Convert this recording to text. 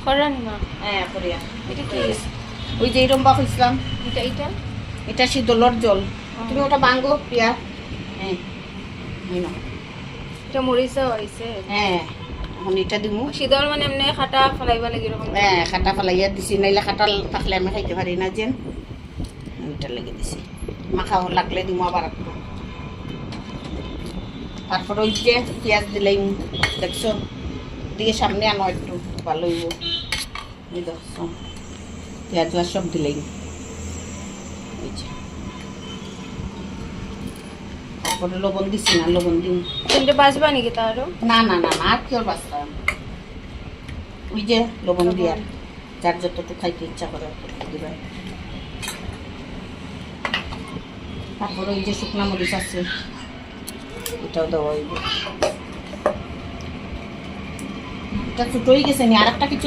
করেন না হ্যাঁ করিয়া এটা কি ওই যে এরম বা হইছিলাম এটা এটা এটা শীতলর জল তুমি ওটা ভাঙ্গো প্রিয়া হ্যাঁ এই নাও। এটা মরিচা হইছে হ্যাঁ এখন এটা দিমু শীতল মানে এমনি খাটা ফলাইবা লাগে এরকম হ্যাঁ খাটা ফালাইয়া দিছি নাইলে খাটা থাকলে আমি খাইতে পারি না যেন ওইটা লেগে দিছি মাখা লাগলে দিমু আবার একটু তারপর ওই যে পেঁয়াজ দিলেই দেখছো দিয়ে সামনে আনো একটু ভালো হইব এই দেখছো পেঁয়াজ সব দিলেই এই যে তারপরে লবণ দিছি না লবণ দিম তিনটে বাজবা নাকি তারও না না না না আর কি ওর বাস্তা ওই যে লবণ দিয়ে আর যার যতটুকু খাইতে ইচ্ছা করে ততটুকু দিবেন তারপরে ওই যে শুকনা মরিচ আছে এটাও দেওয়া হইব এটা ছোট হয়ে গেছে নি আর একটা কিছু